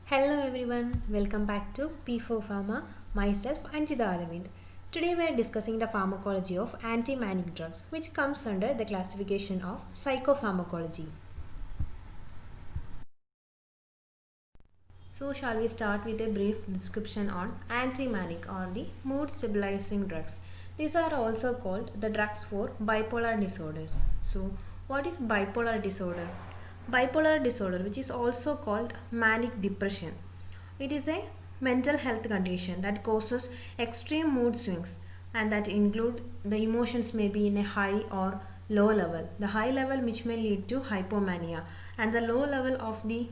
Hello everyone, welcome back to P4 Pharma. Myself Anjita Aravind. Today we are discussing the pharmacology of anti-manic drugs, which comes under the classification of psychopharmacology. So shall we start with a brief description on anti-manic or the mood stabilizing drugs. These are also called the drugs for bipolar disorders. So what is bipolar disorder? Bipolar disorder, which is also called manic depression. It is a mental health condition that causes extreme mood swings and that include the emotions may be in a high or low level. The high level which may lead to hypomania and the low level of the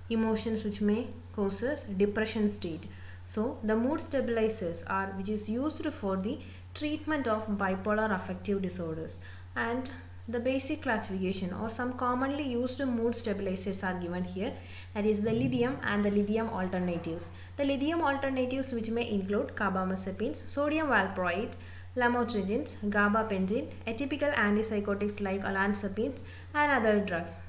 emotions which may causes depression state. So the mood stabilizers are which is used for the treatment of bipolar affective disorders, and the basic classification or some commonly used mood stabilizers are given here, that is the lithium and the lithium alternatives. The lithium alternatives which may include carbamazepines, sodium valproate, lamotrigines, gabapentin, atypical antipsychotics like olanzapines and other drugs.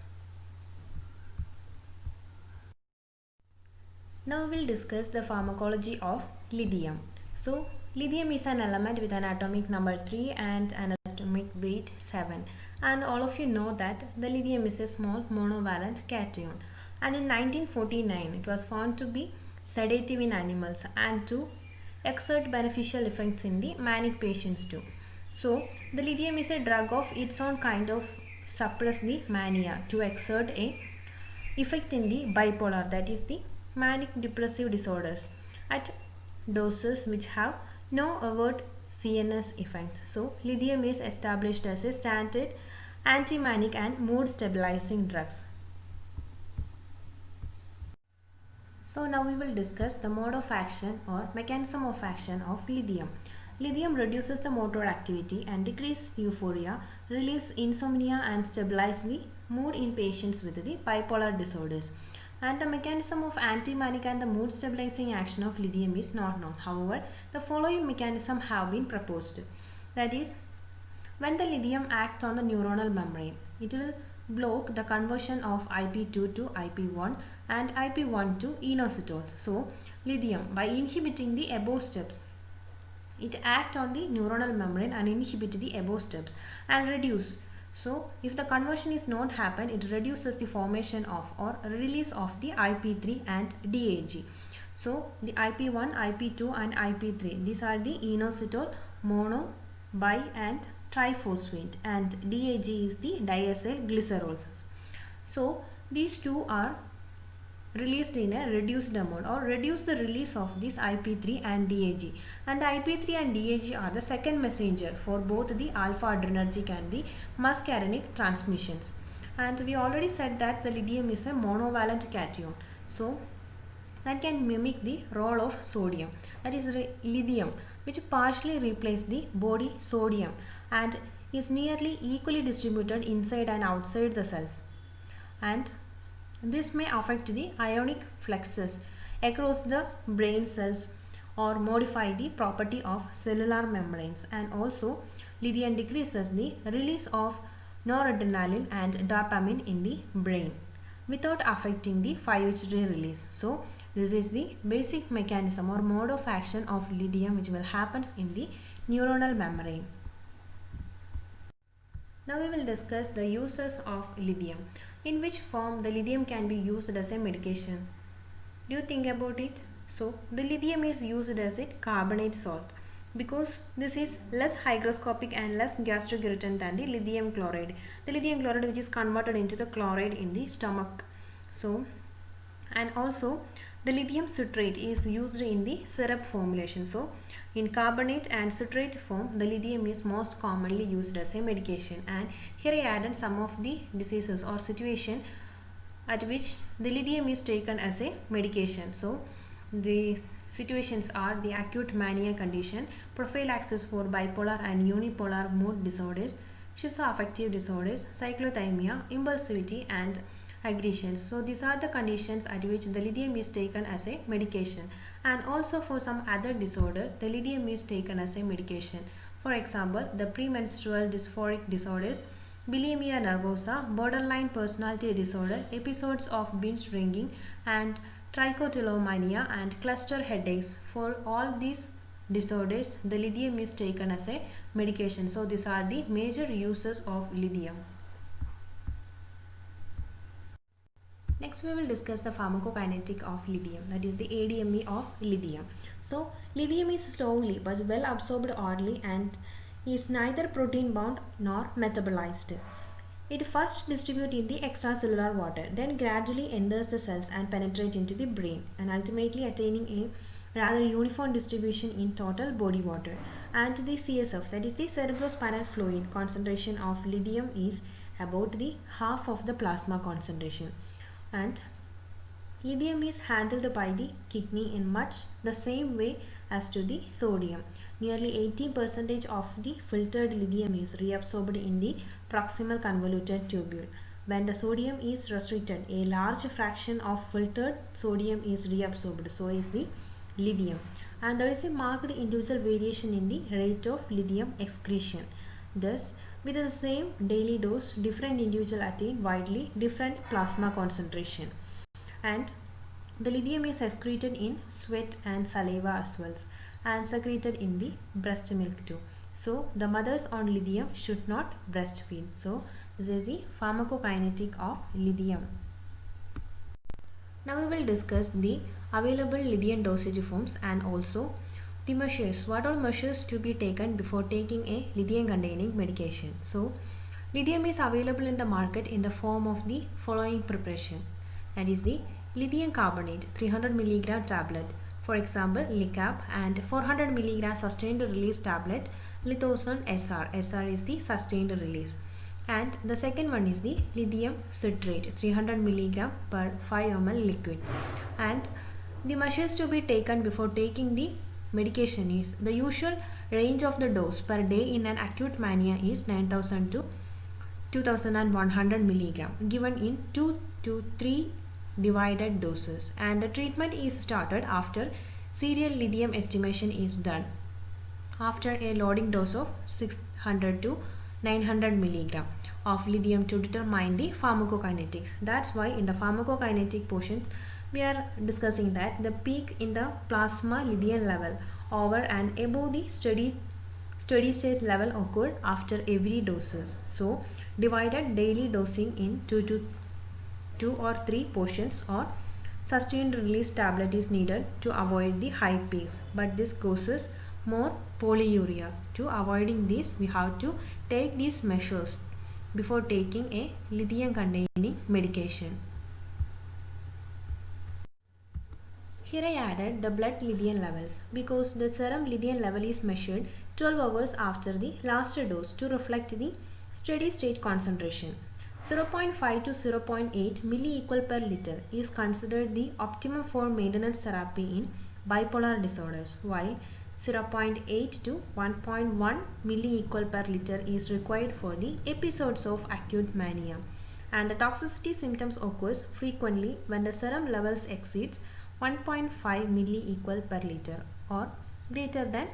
Now we will discuss the pharmacology of lithium. So lithium is an element with an atomic number 3 and an atomic weight 7, and all of you know that the lithium is a small monovalent cation, and in 1949 it was found to be sedative in animals and to exert beneficial effects in the manic patients too. So the lithium is a drug of its own kind of suppress the mania to exert a effect in the bipolar, that is the manic depressive disorders, at doses which have no overt CNS effects. So lithium is established as a standard anti-manic and mood stabilizing drugs. So now we will discuss the mode of action or mechanism of action of lithium. Lithium reduces the motor activity and decreases euphoria, relieves insomnia and stabilizes the mood in patients with the bipolar disorders. And the mechanism of anti-manic and the mood stabilizing action of lithium is not known. However, the following mechanism have been proposed. That is, when the lithium acts on the neuronal membrane, it will block the conversion of IP2 to IP1 and IP1 to inositol. So, lithium, by inhibiting the above steps, it acts on the neuronal membrane and inhibit the above steps and reduce. So if the conversion is not happen, it reduces the formation of or release of the IP3 and DAG. So the IP1, IP2 and IP3, these are the inositol, mono, bi and triphosphate, and DAG is the diacyl glycerols. So these two are released in a reduced amount or reduce the release of this IP3 and DAG, and the IP3 and DAG are the second messenger for both the alpha adrenergic and the muscarinic transmissions. And we already said that the lithium is a monovalent cation, so that can mimic the role of sodium, that is lithium, which partially replaces the body sodium and is nearly equally distributed inside and outside the cells, and this may affect the ionic fluxes across the brain cells or modify the property of cellular membranes, and also lithium decreases the release of noradrenaline and dopamine in the brain without affecting the 5-HT release. So this is the basic mechanism or mode of action of lithium which will happens in the neuronal membrane. Now we will discuss the uses of lithium. In which form the lithium can be used as a medication? Do you think about it? So the lithium is used as a carbonate salt because this is less hygroscopic and less gastric irritant than the lithium chloride. The lithium chloride which is converted into the chloride in the stomach. So, and also the lithium citrate is used in the syrup formulation. So in carbonate and citrate form, the lithium is most commonly used as a medication, and here I added some of the diseases or situation at which the lithium is taken as a medication. So these situations are the acute mania condition, prophylaxis for bipolar and unipolar mood disorders, schizoaffective disorders, cyclothymia, impulsivity and aggressions. So these are the conditions at which the lithium is taken as a medication, and also for some other disorder the lithium is taken as a medication. For example, the premenstrual dysphoric disorders, bulimia nervosa, borderline personality disorder, episodes of binge drinking and trichotillomania and cluster headaches. For all these disorders, the lithium is taken as a medication. So these are the major uses of lithium. Next we will discuss the pharmacokinetic of lithium, that is the ADME of lithium. So lithium is slowly but well absorbed orally and is neither protein bound nor metabolized. It first distributes in the extracellular water, then gradually enters the cells and penetrates into the brain, and ultimately attaining a rather uniform distribution in total body water. And the CSF, that is the cerebrospinal fluid, concentration of lithium is about the half of the plasma concentration. And lithium is handled by the kidney in much the same way as to the sodium. Nearly 80% of the filtered lithium is reabsorbed in the proximal convoluted tubule. When the sodium is restricted, a large fraction of filtered sodium is reabsorbed, so is the lithium. And there is a marked individual variation in the rate of lithium excretion. Thus, with the same daily dose, different individuals attain widely different plasma concentration. And the lithium is excreted in sweat and saliva as well, and secreted in the breast milk too. So the mothers on lithium should not breastfeed. So this is the pharmacokinetic of lithium. Now we will discuss the available lithium dosage forms and also the measures. What are measures to be taken before taking a lithium containing medication? So lithium is available in the market in the form of the following preparation, that is the lithium carbonate 300 mg tablet, for example Licap, and 400 mg sustained release tablet Lithosan SR. SR is the sustained release. And the second one is the lithium citrate 300 mg per 5 ml liquid. And the measures to be taken before taking the medication is the usual range of the dose per day in an acute mania is 9000 to 2100 mg, given in 2 to 3 divided doses, and the treatment is started after serial lithium estimation is done after a loading dose of 600 to 900 mg of lithium to determine the pharmacokinetics. That's why in the pharmacokinetic portions we are discussing that the peak in the plasma lithium level over and above the steady state level occurred after every doses. So divided daily dosing in 2 or 3 portions or sustained release tablet is needed to avoid the high peaks, but this causes more polyuria. To avoiding this, we have to take these measures before taking a lithium containing medication. Here I added the blood lithium levels because the serum lithium level is measured 12 hours after the last dose to reflect the steady state concentration. 0.5 to 0.8 milliequal per liter is considered the optimum for maintenance therapy in bipolar disorders, while 0.8 to 1.1 milliequal per liter is required for the episodes of acute mania. And the toxicity symptoms occurs frequently when the serum levels exceeds 1.5 milliequal per liter or greater than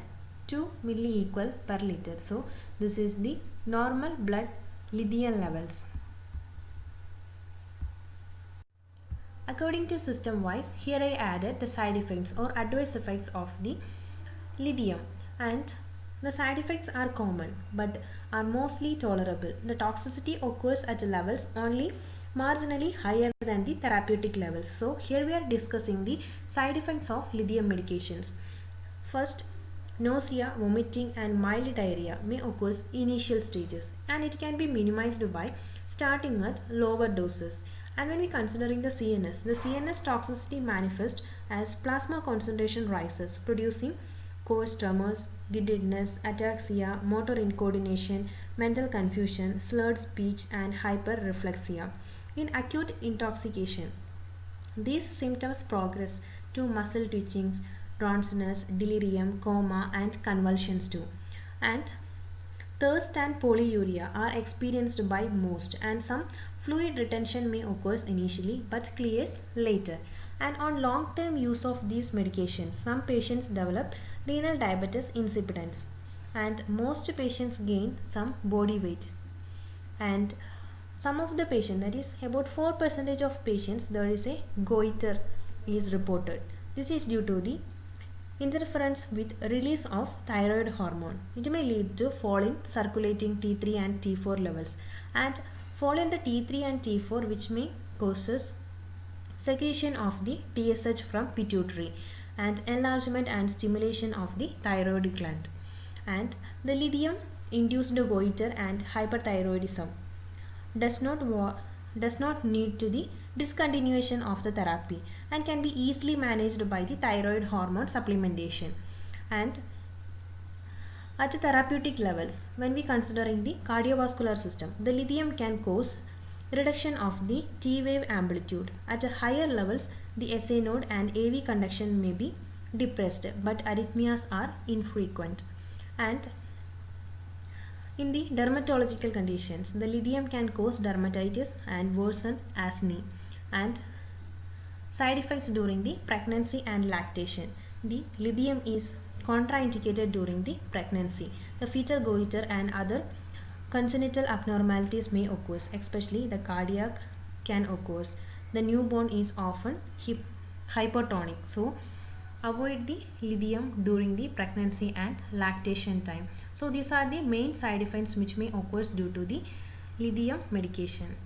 2 milliequal per liter. So this is the normal blood lithium levels. According to system wise, here I added the side effects or adverse effects of the lithium, and the side effects are common but are mostly tolerable. The toxicity occurs at levels only marginally higher than the therapeutic levels. So here we are discussing the side effects of lithium medications. First, nausea, vomiting and mild diarrhea may occur in initial stages, and it can be minimized by starting at lower doses. And when we considering the CNS toxicity manifests as plasma concentration rises, producing coarse tremors, giddiness, ataxia, motor incoordination, mental confusion, slurred speech and hyperreflexia. In acute intoxication, these symptoms progress to muscle twitchings, drowsiness, delirium, coma and convulsions too. And thirst and polyuria are experienced by most, and some fluid retention may occur initially but clears later. And on long-term use of these medications, some patients develop renal diabetes insipidus, and most patients gain some body weight. And some of the patients, that is about 4% of patients, there is a goiter is reported. This is due to the interference with release of thyroid hormone. It may lead to fall in circulating T3 and T4 levels, and fall in the T3 and T4 which may causes secretion of the TSH from pituitary and enlargement and stimulation of the thyroid gland. And the lithium induced goiter and hyperthyroidism does not need to the discontinuation of the therapy and can be easily managed by the thyroid hormone supplementation. And at therapeutic levels, when we considering the cardiovascular system, the lithium can cause reduction of the T wave amplitude. At higher levels, the SA node and AV conduction may be depressed, but arrhythmias are infrequent. And in the dermatological conditions, the lithium can cause dermatitis and worsen acne. And side effects during the pregnancy and lactation. The lithium is contraindicated during the pregnancy. The fetal goiter and other congenital abnormalities may occur, especially the cardiac can occur. The newborn is often hypotonic. So avoid the lithium during the pregnancy and lactation time. So these are the main side effects which may occur due to the lithium medication.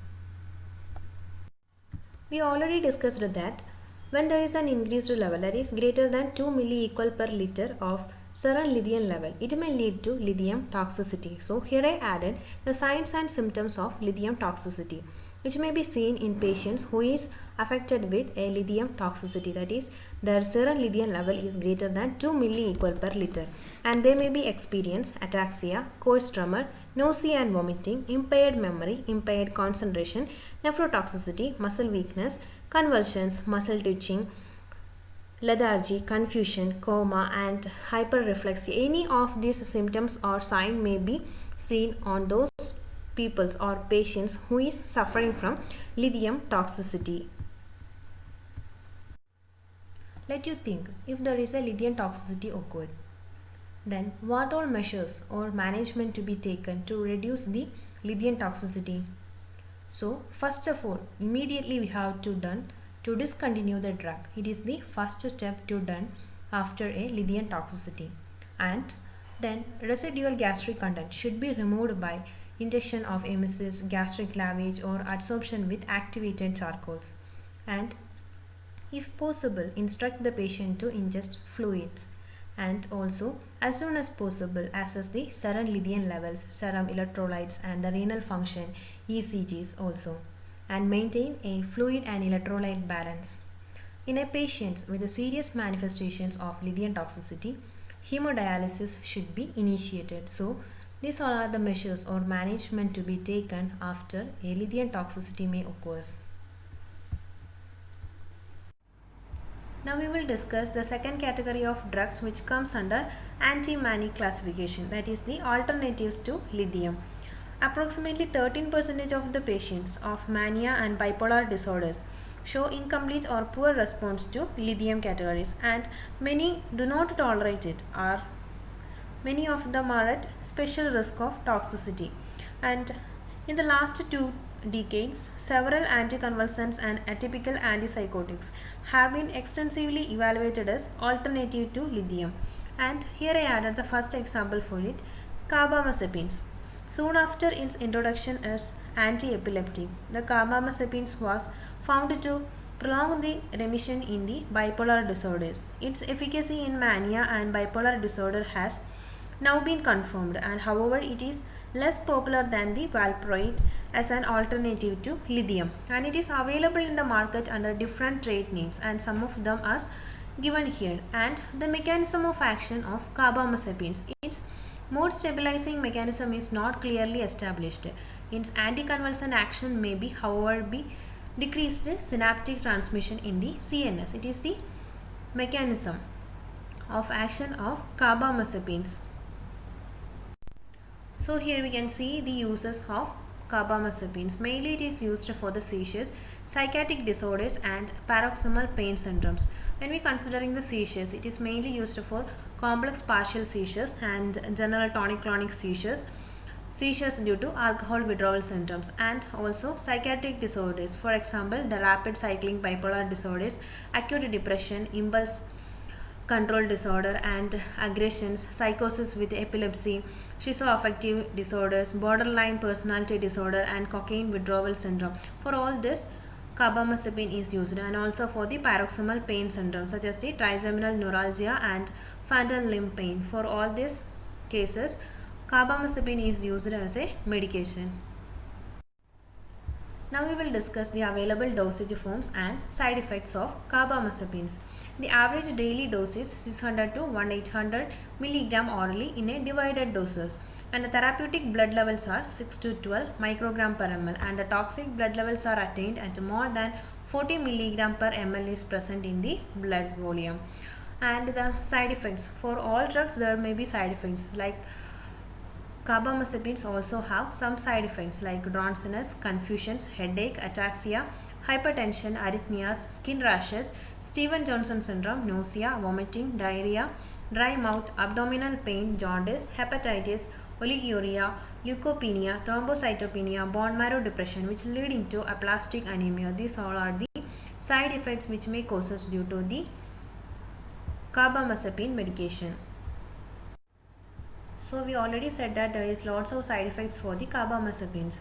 We already discussed that when there is an increased level that is greater than 2 milliequal per liter of serum lithium level, it may lead to lithium toxicity. So here I added the signs and symptoms of lithium toxicity, which may be seen in patients who is affected with a lithium toxicity, that is their serum lithium level is greater than 2 milliequal per liter, and they may be experience ataxia, coarse tremor, nausea and vomiting, impaired memory, impaired concentration, nephrotoxicity, muscle weakness, convulsions, muscle twitching, lethargy, confusion, coma and hyperreflexia. Any of these symptoms or signs may be seen on those peoples or patients who is suffering from lithium toxicity. Let you think, if there is a lithium toxicity occurred, then what all measures or management to be taken to reduce the lithium toxicity? So first of all, immediately we have to done to discontinue the drug. It is the first step to done after a lithium toxicity. And then residual gastric content should be removed by injection of emesis, gastric lavage or adsorption with activated charcoals. And if possible, instruct the patient to ingest fluids. And also as soon as possible assess the serum lithium levels, serum electrolytes and the renal function ECGs also, and maintain a fluid and electrolyte balance. In a patient with the serious manifestations of lithium toxicity, hemodialysis should be initiated. So these all are the measures or management to be taken after a lithium toxicity may occur. Now we will discuss the second category of drugs which comes under anti-manic classification, that is the alternatives to lithium. Approximately 13% of the patients of mania and bipolar disorders show incomplete or poor response to lithium categories, and many do not tolerate it, or many of them are at special risk of toxicity. And in the last 2 decades, several anticonvulsants and atypical antipsychotics have been extensively evaluated as alternative to lithium. And here I added the first example for it, carbamazepines. Soon after its introduction as anti-epileptic, the carbamazepines was found to prolong the remission in the bipolar disorders. Its efficacy in mania and bipolar disorder has now been confirmed, and however it is less popular than the valproate as an alternative to lithium, and it is available in the market under different trade names, and some of them are given here. And the mechanism of action of carbamazepines, its mood stabilizing mechanism is not clearly established. Its anticonvulsant action may be however be decreased synaptic transmission in the CNS. It is the mechanism of action of carbamazepines. So here we can see the uses of carbamazepines. Mainly it is used for the seizures, psychiatric disorders and paroxysmal pain syndromes. When we considering the seizures, it is mainly used for complex partial seizures and general tonic-clonic seizures, seizures due to alcohol withdrawal symptoms, and also psychiatric disorders. For example, the rapid cycling bipolar disorders, acute depression, impulse control disorder and aggressions, psychosis with epilepsy, schizoaffective disorders, borderline personality disorder, and cocaine withdrawal syndrome. For all this, carbamazepine is used, and also for the paroxysmal pain syndrome such as the trigeminal neuralgia and phantom limb pain. For all these cases, carbamazepine is used as a medication. Now we will discuss the available dosage forms and side effects of carbamazepines. The average daily dose is 600 to 1800 mg orally in a divided doses, and the therapeutic blood levels are 6 to 12 microgram per ml, and the toxic blood levels are attained at more than 40 mg per ml is present in the blood volume. And the side effects, for all drugs there may be side effects, like carbamazepines also have some side effects like drowsiness, confusions, headache, ataxia, hypertension, arrhythmias, skin rashes, Stevens-Johnson syndrome, nausea, vomiting, diarrhea, dry mouth, abdominal pain, jaundice, hepatitis, oliguria, leukopenia, thrombocytopenia, bone marrow depression, which leading to aplastic anemia. These all are the side effects which may causes due to the carbamazepine medication. So we already said that there is lots of side effects for the carbamazepines.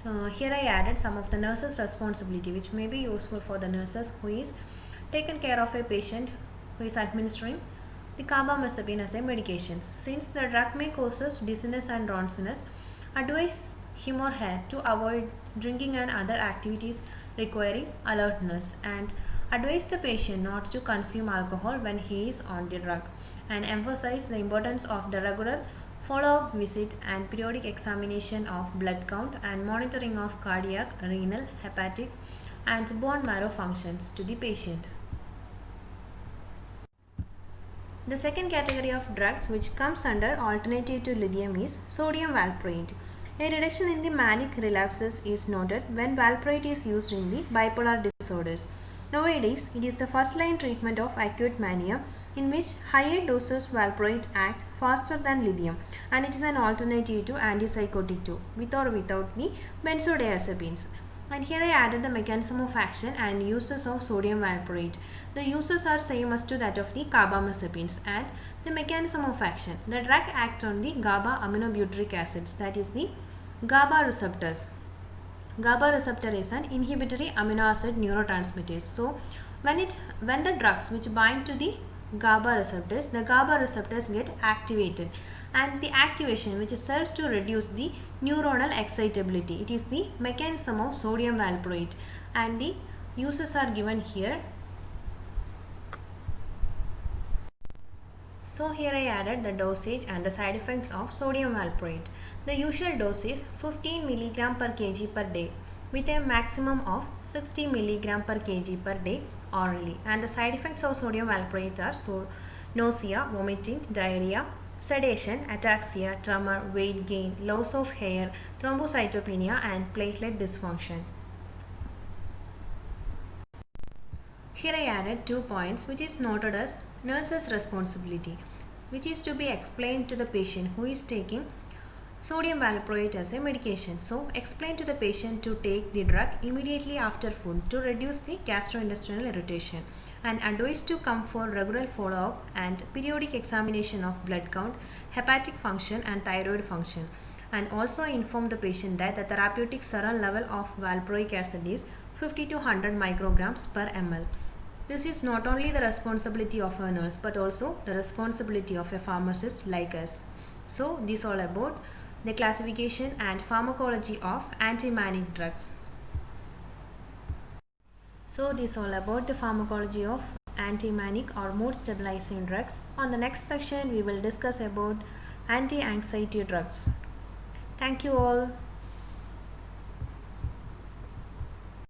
So here I added some of the nurse's responsibility which may be useful for the nurses who is taken care of a patient who is administering the carbamazepine as a medication. Since the drug may causes dizziness and drowsiness, advise him or her to avoid drinking and other activities requiring alertness, and advise the patient not to consume alcohol when he is on the drug, and emphasize the importance of the regular follow-up visit and periodic examination of blood count and monitoring of cardiac, renal, hepatic and bone marrow functions to the patient. The second category of drugs which comes under alternative to lithium is sodium valproate. A reduction in the manic relapses is noted when valproate is used in the bipolar disorders. Nowadays, it is the first line treatment of acute mania in which higher doses valproate act faster than lithium, and it is an alternative to antipsychotic too, with or without the benzodiazepines. And here I added the mechanism of action and uses of sodium valproate. The uses are same as to that of the carbamazepines, and the mechanism of action. The drug acts on the GABA aminobutyric acids, that is the GABA receptors. GABA receptor is an inhibitory amino acid neurotransmitter. So when the drugs which bind to the GABA receptors, the GABA receptors get activated, and the activation which serves to reduce the neuronal excitability. It is the mechanism of sodium valproate, and the uses are given here. So here I added the dosage and the side effects of sodium valproate. The usual dose is 15 mg per kg per day with a maximum of 60 mg per kg per day orally, and the side effects of sodium valproate are nausea, vomiting, diarrhea, sedation, ataxia, tremor, weight gain, loss of hair, thrombocytopenia and platelet dysfunction. Here I added 2 points which is noted as nurse's responsibility, which is to be explained to the patient who is taking sodium valproate as a medication. So explain to the patient to take the drug immediately after food to reduce the gastrointestinal irritation, and advise to come for regular follow-up and periodic examination of blood count, hepatic function and thyroid function, and also inform the patient that the therapeutic serum level of valproic acid is 50 to 100 micrograms per ml. This is not only the responsibility of a nurse but also the responsibility of a pharmacist like us. So this is all about the classification and pharmacology of anti-manic drugs. So this is all about the pharmacology of anti-manic or mood stabilizing drugs. On the next section we will discuss about anti-anxiety drugs. Thank you all.